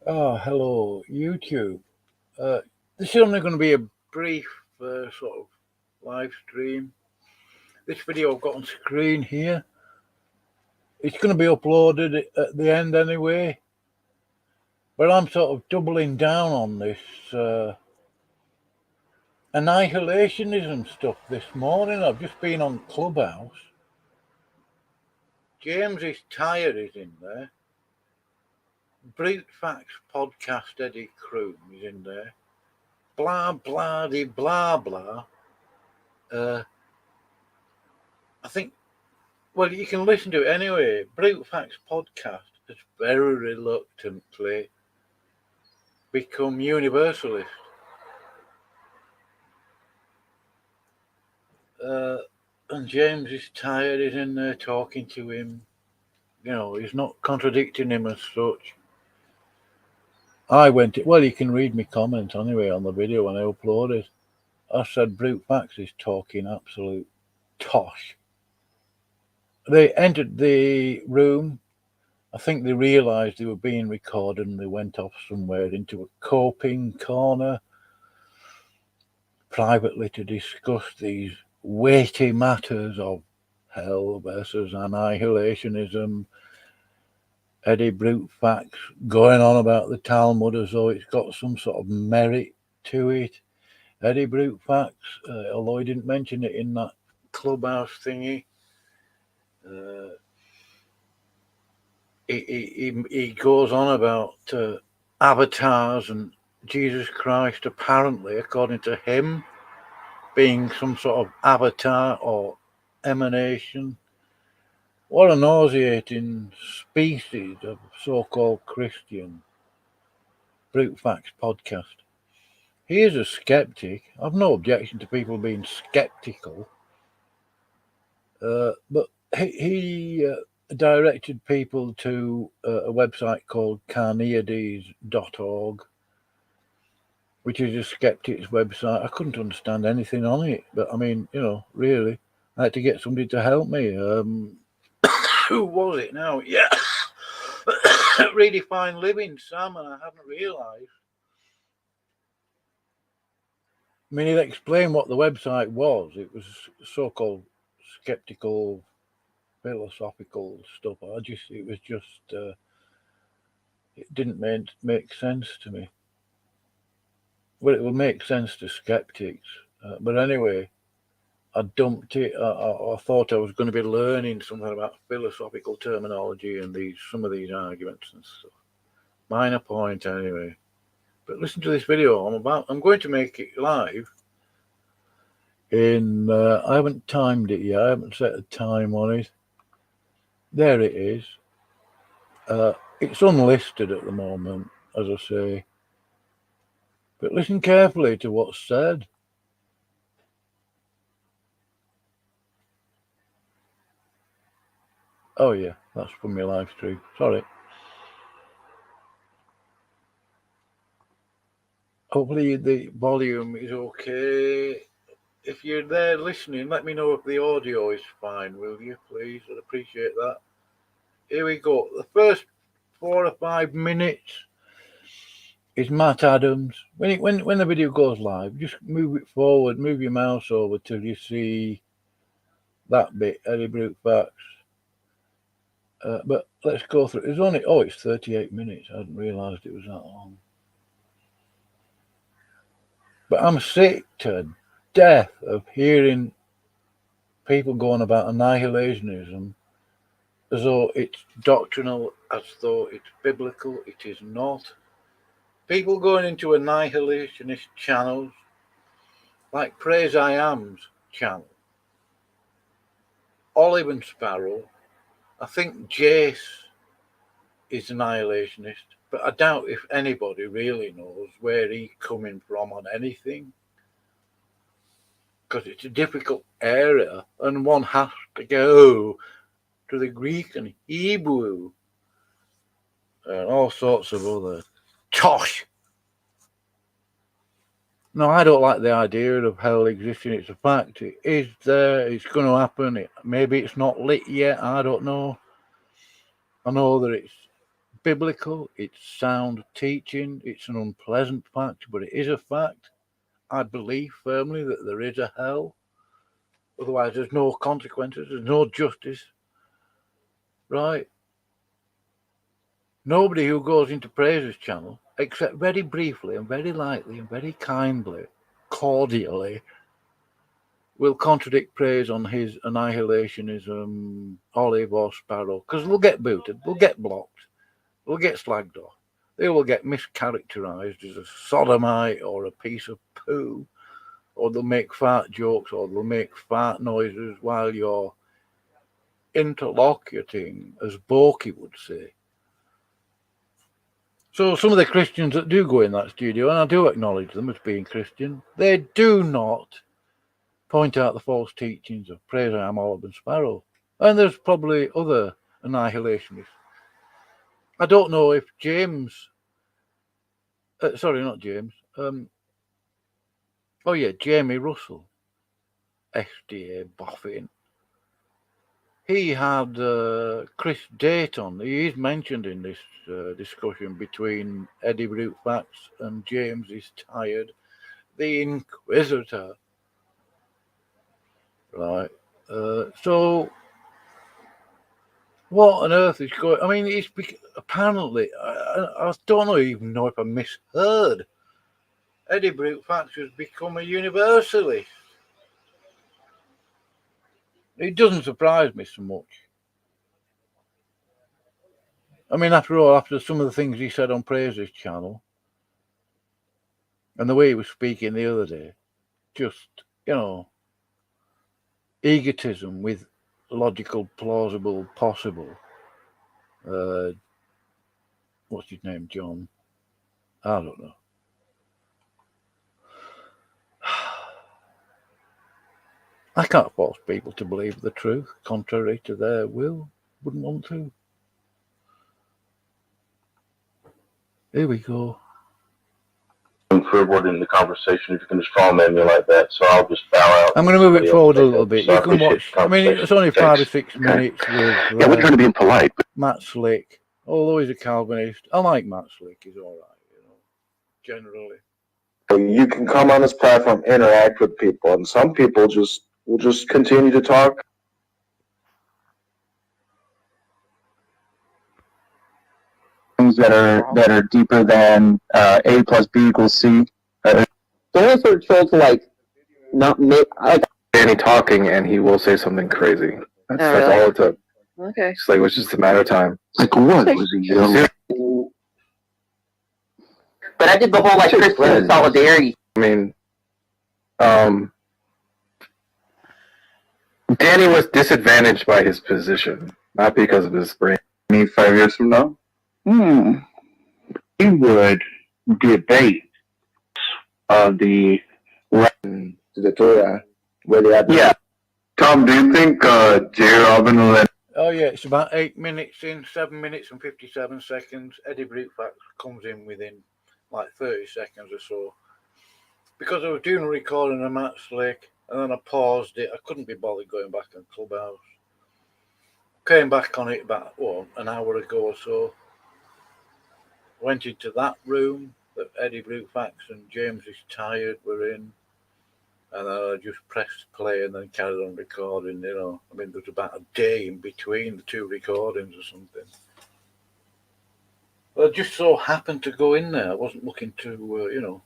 Oh, hello, YouTube. This is only going to be a brief sort of live stream. This video I've got on screen here, it's going to be uploaded at the end anyway. But I'm sort of doubling down on this annihilationism stuff this morning. I've just been on Clubhouse. James is tired is in there. Brute Facts podcast Eddie Croom is in there. Blah blah de blah blah. I think, well, you can listen to it anyway. Brute Facts podcast has very reluctantly become universalist. And James is tired, he's in there talking to him. You know, he's not contradicting him as such. Well, you can read my comments anyway on the video when I upload it. I said Brute Facts is talking absolute tosh. They entered the room. I think they realised they were being recorded and they went off somewhere into a coping corner privately to discuss these weighty matters of hell versus annihilationism. Eddie Brute Facts going on about the Talmud as though it's got some sort of merit to it. Eddie Brute Facts, although he didn't mention it in that Clubhouse thingy, he goes on about avatars and Jesus Christ, apparently, according to him, being some sort of avatar or emanation. What a nauseating species of so-called Christian. Brute Facts podcast. He is a skeptic. I've no objection to people being skeptical. But he directed people to a website called Carneades.org, which is a skeptic's website. I couldn't understand anything on it, but I mean, you know, really, I had to get somebody to help me. Who was it now? Yeah, Redefine Living, Sam, and I hadn't realised. I mean, he'd explain what the website was. It was so-called skeptical, philosophical stuff. It didn't make sense to me. Well, it will make sense to skeptics. But anyway, I dumped it. I thought I was going to be learning something about philosophical terminology and some of these arguments and stuff. Minor point anyway. But listen to this video. I'm going to make it live. I haven't timed it yet. I haven't set a time on it. There it is. It's unlisted at the moment, as I say. But listen carefully to what's said. Oh yeah, that's from my live stream. Sorry. Hopefully the volume is okay. If you're there listening, let me know if the audio is fine, will you, please? I'd appreciate that. Here we go. The first 4 or 5 minutes is Matt Adams. When the video goes live, just move it forward, move your mouse over till you see that bit, Eddie Brute Facts. But let's go through. It's 38 minutes. I hadn't realised it was that long. But I'm sick to death of hearing people going about annihilationism as though it's doctrinal, as though it's biblical. It is not. People going into annihilationist channels, like Praise I Am's channel, Olive and Sparrow. I think Jace is annihilationist, but I doubt if anybody really knows where he's coming from on anything, because it's a difficult area and one has to go to the Greek and Hebrew and all sorts of other tosh. No, I don't like the idea of hell existing. It's a fact. It is there. It's going to happen. Maybe it's not lit yet. I don't know. I know that it's biblical, it's sound teaching, it's an unpleasant fact, but it is a fact. I believe firmly that there is a hell. Otherwise, there's no consequences, there's no justice. Right? Nobody who goes into Praise's channel, except very briefly and very lightly and very kindly, cordially, will contradict Praise on his annihilationism, olive or sparrow, because they'll get booted, they'll get blocked, they'll get slagged off, they will get mischaracterized as a sodomite or a piece of poo, or they'll make fart jokes, or they'll make fart noises while you're interlocuting, as Borky would say. So some of the Christians that do go in that studio, and I do acknowledge them as being Christian, they do not point out the false teachings of Praise I Am, Olive and Sparrow. And there's probably other annihilationists. I don't know if James, sorry, not James, oh yeah, Jamie Russell, SDA boffin. He had Chris Date on. He is mentioned in this discussion between Eddie Brute Facts and James is Tired, the Inquisitor. Right. So, what on earth is going? I mean, it's apparently, I don't even know if I misheard. Eddie Brute Facts has become a universalist. It doesn't surprise me so much. I mean, after all, after some of the things he said on Praise's channel, and the way he was speaking the other day, just, you know, egotism with logical, plausible, possible. What's his name, John? I don't know. I can't force people to believe the truth, contrary to their will. Wouldn't want to. Here we go. Forward in the conversation if you can just follow me like that, so I'll just bow out. I'm going to move it forward a little bit. You can watch. I mean, it's only 5 or 6 minutes with. Yeah, we're trying to be polite. Matt Slick, although he's a Calvinist, I like Matt Slick. He's all right, you know, generally. You can come on this platform, interact with people, and some people will just continue to talk. Things that are deeper than A plus B equals C. Some of us are told to like not make like Danny talking, and he will say something crazy. That's all it took. Okay. It's like it was just a matter of time. Like what? Was he young? But I did the whole like Christian solidarity. I mean, Danny was disadvantaged by his position, not because of his brain. 5 years from now, He would debate the Torah, where they have. Yeah. Tom, do you think J. Robin will let? Oh yeah, it's about 8 minutes in, 7 minutes and 57 seconds. Eddie Brute Facts comes in within like 30 seconds or so. Because I was doing a recording of Matt Slick, and then I paused it. I couldn't be bothered going back on Clubhouse. Came back on it about an hour ago or so. Went into that room that Eddie Brute Facts and James is Tired were in. And then I just pressed play and then carried on recording, you know. I mean, there was about a day in between the two recordings or something. But I just so happened to go in there. I wasn't looking to, you know,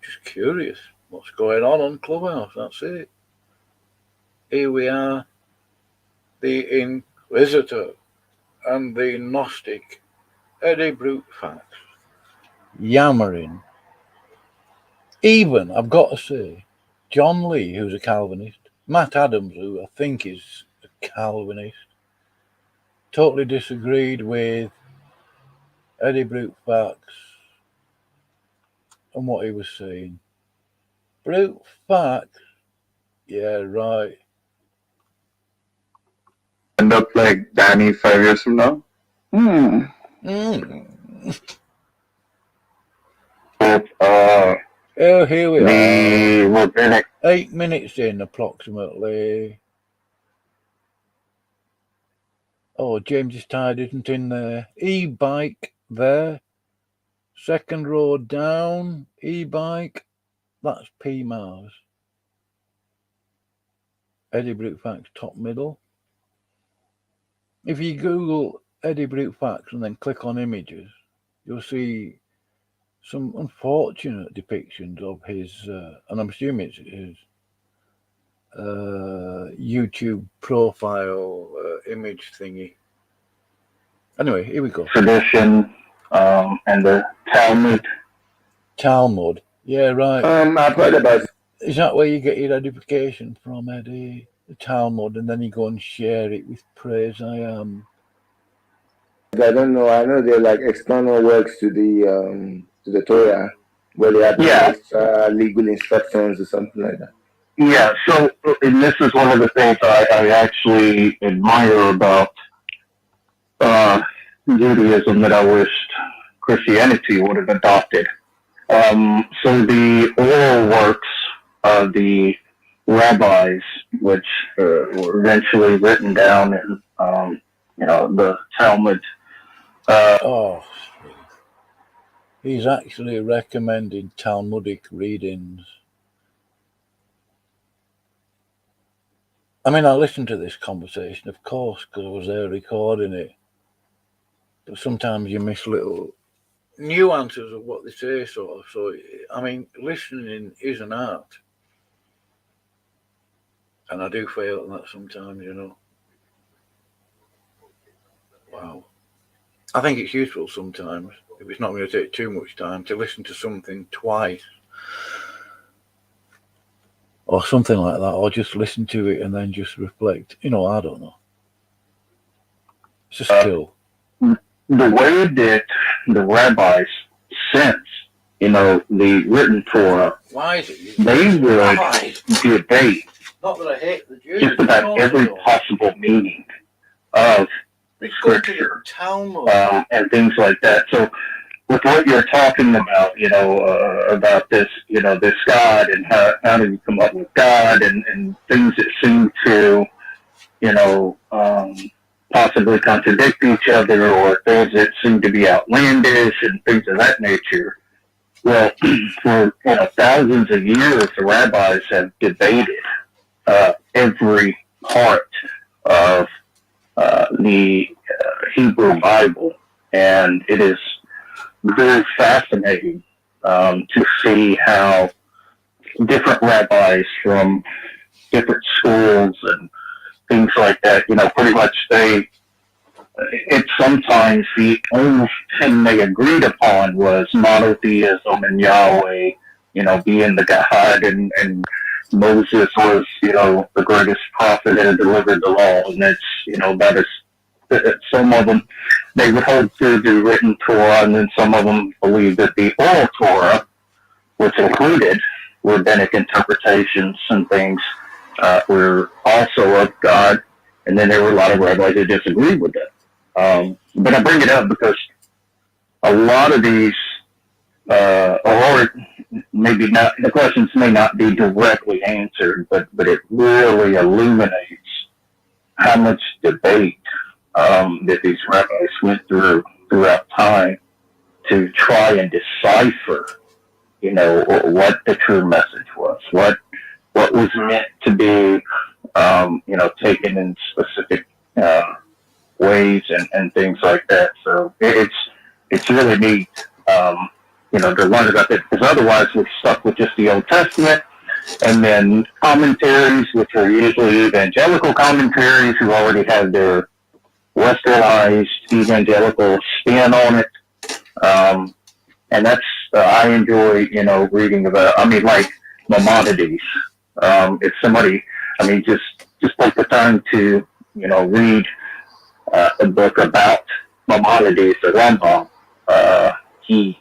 just curious what's going on Clubhouse. That's it. Here we are, the Inquisitor and the Gnostic, Eddie Brute Facts, yammering. Even, I've got to say, John Lee, who's a Calvinist, Matt Adams, who I think is a Calvinist, totally disagreed with Eddie Brute Facts and what he was saying. Brute Facts? Yeah, right. End up like Danny 5 years from now. Oh, here we are. 8 minutes in, approximately. Oh, James is Tired isn't in there. E-Bike there. Second row down, e-bike, that's P Mars. Eddie Brutefax top middle. If you Google Eddie Brutefax and then click on images, you'll see some unfortunate depictions of his, and I'm assuming it's his YouTube profile image thingy. Anyway, here we go. Tradition, and the Talmud. Yeah, right. I've heard about it. Is that where you get your edification from, Eddie? The Talmud, and then you go and share it with praise I am. I don't know. I know they're like external works to the Torah, where they have legal instructions or something like that. Yeah, so, and this is one of the things I actually admire about Judaism that I wished Christianity would have adopted. So the oral works of the rabbis, which were eventually written down in, the Talmud. He's actually recommending Talmudic readings. I mean, I listened to this conversation, of course, because I was there recording it. But sometimes you miss little nuances of what they say, sort of. So, I mean, listening is an art. And I do fail at that sometimes, you know. Wow. I think it's useful sometimes, if it's not going to take too much time, to listen to something twice. Or something like that, or just listen to it and then just reflect. You know, I don't know. It's a skill. The way that the rabbis sense, the written Torah, Why is it? They would debate Not that I hate the Jews. just about every possible meaning of Scripture, and things like that. So, with what you're talking about, about this, this God, and how do you come up with God, and things that seem to, possibly contradict each other, or things that seem to be outlandish and things of that nature. Well, for thousands of years, the rabbis have debated every part of the Hebrew Bible, and it is very fascinating to see how different rabbis from different schools and things like that, pretty much it's sometimes the only thing they agreed upon was monotheism and Yahweh, being the God, and Moses was, the greatest prophet that delivered the law, and it's, that is, some of them, they would hold to the written Torah, and then some of them believe that the oral Torah, which included rabbinic interpretations and things, were also of God, and then there were a lot of rabbis that disagreed with it. But I bring it up because a lot of these, or maybe not, the questions may not be directly answered, but it really illuminates how much debate that these rabbis went throughout time to try and decipher, what the true message was, what was meant to be, taken in specific ways and things like that. So it's really neat, to learn about that, because otherwise we're stuck with just the Old Testament, and then commentaries, which are usually evangelical commentaries who already have their westernized evangelical spin on it. And that's, I enjoy, reading about, like Maimonides. If somebody, just take the time to, read a book about Maimonides, the Rambam. He,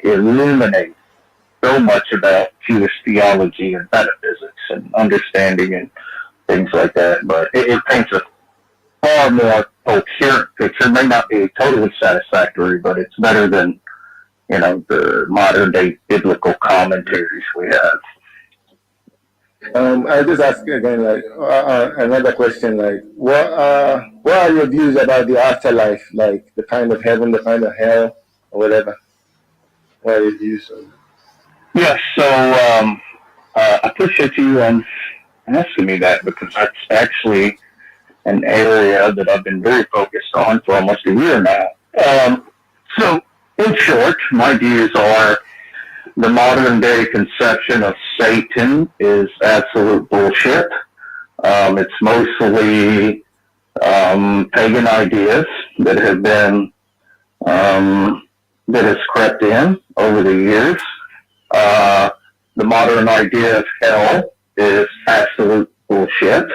illuminates so much about Jewish theology and metaphysics and understanding and things like that. But it paints a far more coherent picture. It may not be totally satisfactory, but it's better than, the modern day biblical commentaries we have. I just ask again, like another question, like what are your views about the afterlife, like the kind of heaven, the kind of hell, or whatever? What are your views on that? Yes, so I appreciate you asking me that, because that's actually an area that I've been very focused on for almost a year now. So, in short, my views are the modern day conception of Satan is absolute bullshit. It's mostly pagan ideas that have been that has crept in over the years. The modern idea of hell is absolute bullshit.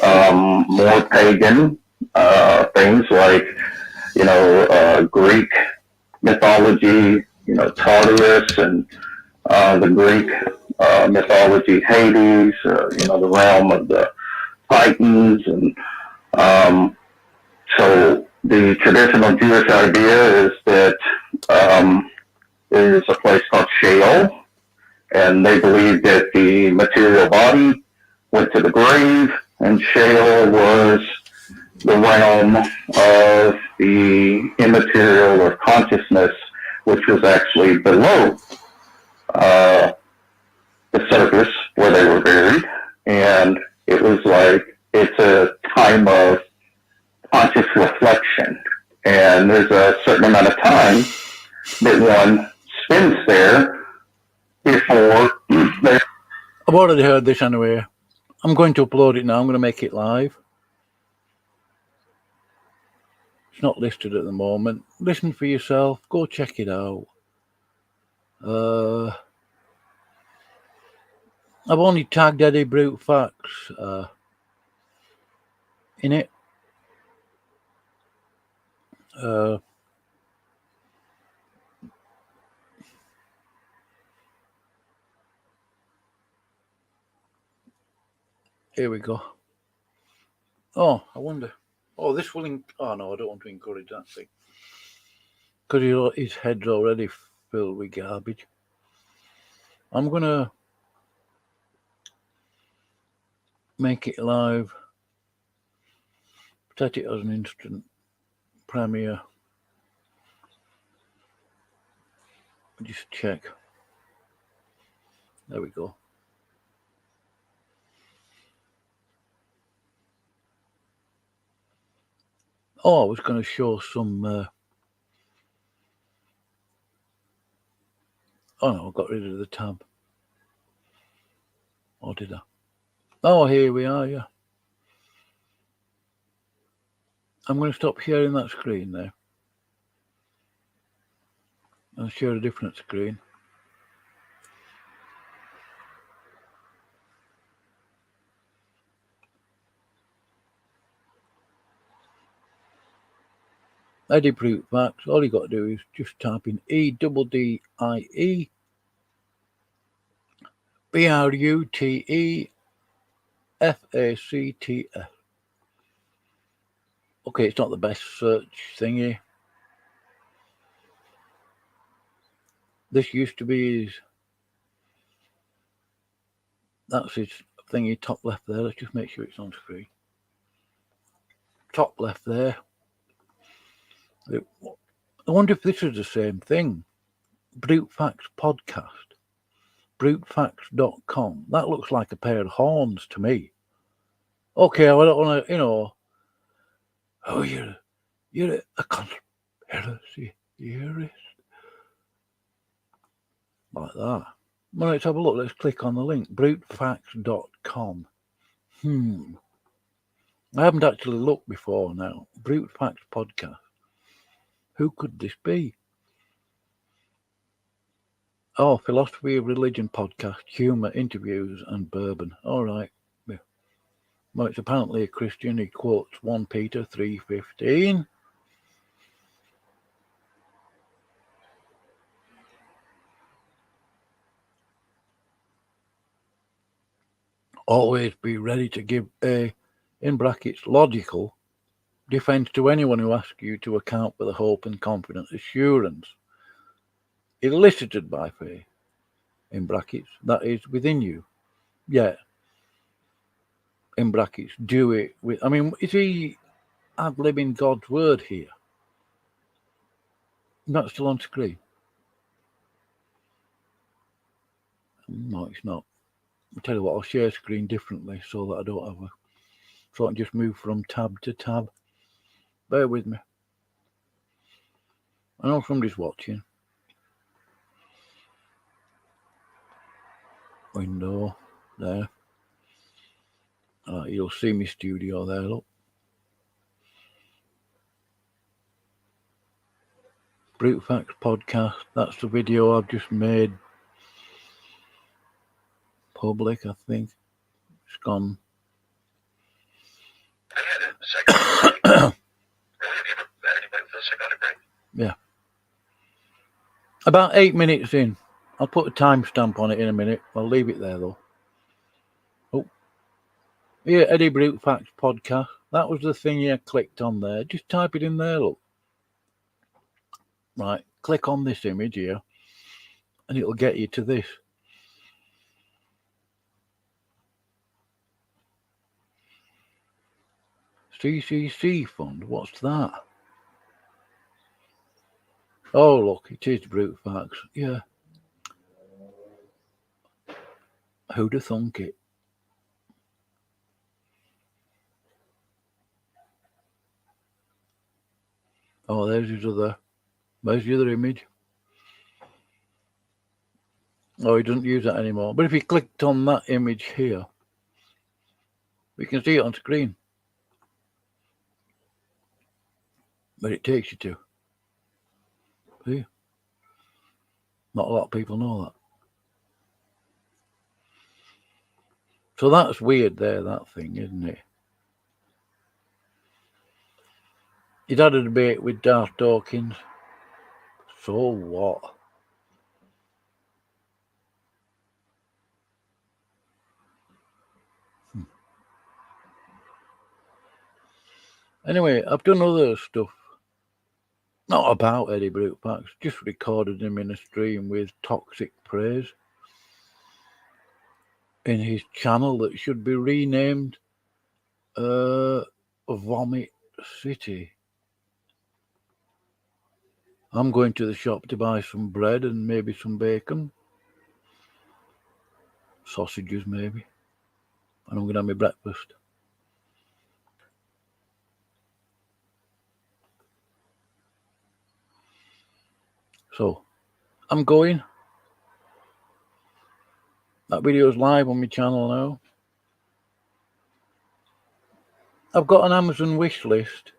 More pagan things like, Greek mythology, Tartarus, and the Greek mythology, Hades, the realm of the Titans, and so the traditional Jewish idea is that there's a place called Sheol, and they believe that the material body went to the grave, and Sheol was the realm of the immaterial or consciousness, which was actually below the surface where they were buried. And it was like, it's a time of conscious reflection. And there's a certain amount of time that one spends there before they... I've already heard this anyway. I'm going to upload it now. I'm going to make it live. It's not listed at the moment. Listen for yourself. Go check it out. I've only tagged Eddie Brute Facts in it. Here we go. Oh, I wonder. Oh, this will... Oh, no, I don't want to encourage that thing. Because his head's already filled with garbage. I'm going to make it live. Set it as an instant premiere. Just check. There we go. Oh, I was going to show some... Oh, no, I got rid of the tab. Or did I? Oh, here we are, yeah. I'm going to stop sharing that screen there. I'll share a different screen. Eddie Brute Facts. All you got to do is just type in EDDIE BRUTEFACTS. Okay, it's not the best search thingy. This used to be his... That's his thingy top left there. Let's just make sure it's on screen. Top left there. I wonder if this is the same thing. Brute Facts Podcast. Brutefacts.com. That looks like a pair of horns to me. Okay, I don't want to, oh, you're a conspiracy theorist. Like that. Well, let's have a look. Let's click on the link. Brutefacts.com. I haven't actually looked before now. Brute Facts Podcast. Who could this be? Oh, Philosophy of Religion Podcast, Humour, Interviews and Bourbon. All right. Well, it's apparently a Christian. He quotes 1 Peter 3:15. Always be ready to give a, in brackets, logical defense to anyone who asks you to account for the hope and confident assurance elicited by faith, in brackets, that is within you. Yeah, in brackets, do it with, I mean, is he ad-libbing God's word here? Not still on screen? No, it's not. I'll tell you what, I'll share screen differently so that I don't have a, so I can just move from tab to tab. Bear with me. I know somebody's watching. Window, there. You'll see my studio there, look. Brute Facts podcast, that's the video I've just made public, I think. It's gone. Yeah. About 8 minutes in. I'll put a timestamp on it in a minute. I'll leave it there though. Oh. Yeah, Eddie Brute Facts podcast. That was the thing I clicked on there. Just type it in there, look. Right, click on this image here and it'll get you to this. CCC fund, what's that? Oh, look, it is Brute Facts. Yeah. Who'd have thunk it? Oh, there's his other. Where's the other image? Oh, he doesn't use that anymore. But if you clicked on that image here, we can see it on screen. But it takes you to. See? Not a lot of people know that. So that's weird there, that thing, isn't it? He'd had a debate with Darth Dawkins. So what? Anyway, I've done other stuff. Not about Eddie Brute Facts, just recorded him in a stream with Toxic Praise in his channel that should be renamed Vomit City. I'm going to the shop to buy some bread and maybe some bacon. Sausages maybe. And I'm going to have my breakfast. So, I'm going. That video's live on my channel now. I've got an Amazon wish list.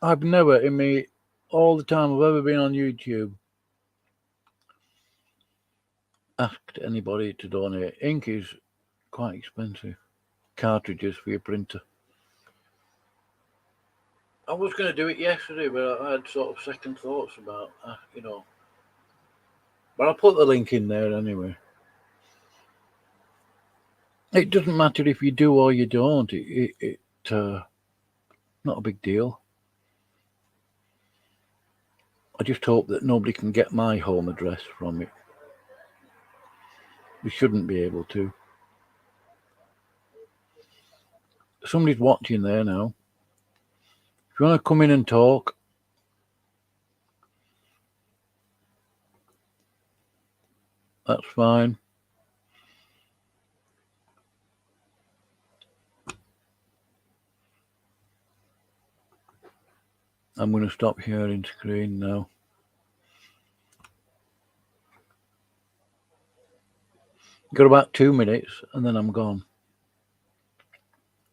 I've never, in me, all the time I've ever been on YouTube, asked anybody to donate. Ink is quite expensive. Cartridges for your printer. I was going to do it yesterday, but I had sort of second thoughts about, you know. But I'll put the link in there anyway. It doesn't matter if you do or you don't. Not a big deal. I just hope that nobody can get my home address from it. We shouldn't be able to. Somebody's watching there now. If you want to come in and talk, that's fine. I'm going to stop sharing screen now. Got about 2 minutes and then I'm gone.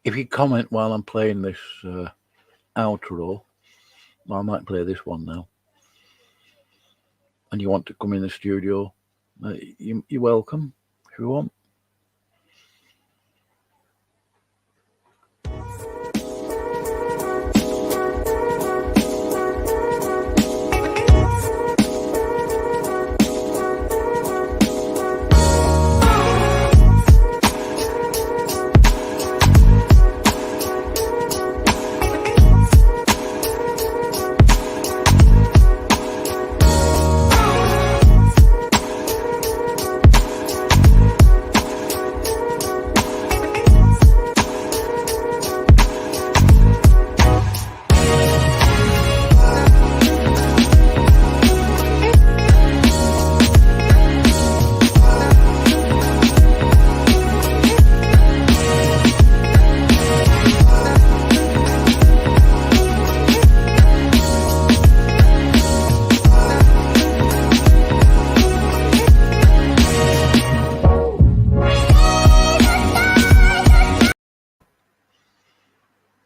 If you comment while I'm playing this outro, well, I might play this one now, and you want to come in the studio, you're welcome if you want.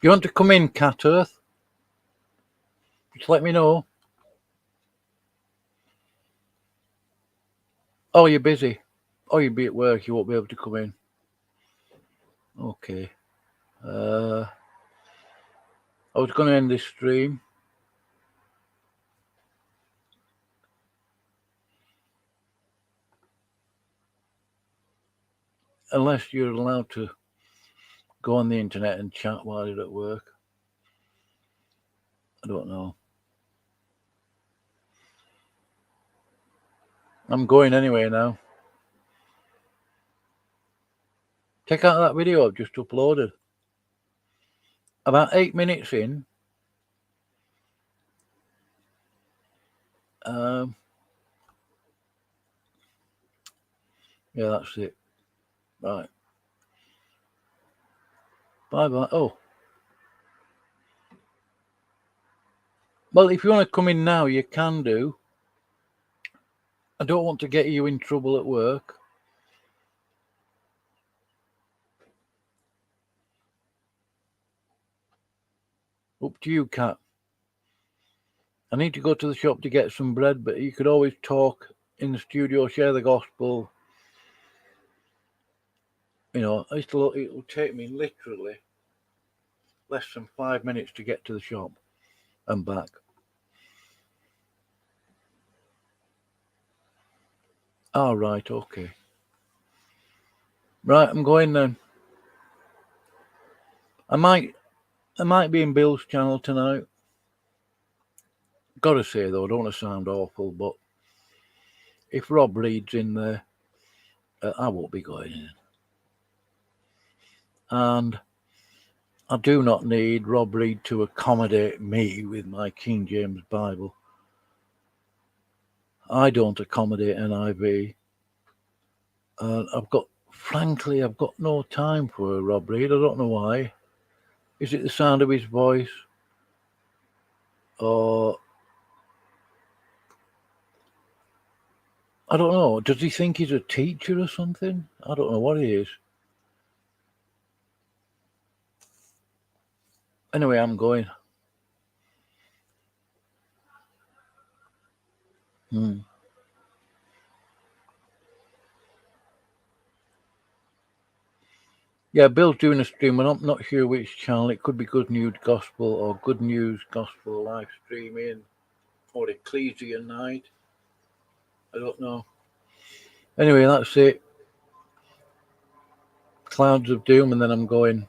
You want to come in, Cat Earth? Just let me know. Oh, you're busy. Oh, you'll be at work. You won't be able to come in. Okay. I was going to end this stream. Unless you're allowed to go on the internet and chat while you're at work. I don't know. I'm going anyway now. Check out that video I've just uploaded. About 8 minutes in. Yeah, that's it. Right. Bye-bye. Oh. Well, if you want to come in now, you can do. I don't want to get you in trouble at work. Up to you, Cat. I need to go to the shop to get some bread, but you could always talk in the studio, share the gospel. You know, it'll take me literally less than 5 minutes to get to the shop and back. Oh, right, okay. Right, I'm going then. I might be in Bill's channel tonight. Gotta say though, I don't want to sound awful, but if Rob Reed's in there, I won't be going in. And I do not need Rob Reed to accommodate me with my King James Bible. I don't accommodate NIV. I've got no time for Rob Reed. I don't know why. Is it the sound of his voice? Or I don't know. Does he think he's a teacher or something? I don't know what he is. Anyway, I'm going. Yeah, Bill's doing a stream, and I'm not sure which channel. It could be Good News Gospel or Good News Gospel live streaming or Ecclesia Night. I don't know. Anyway, that's it. Clouds of Doom, and then I'm going.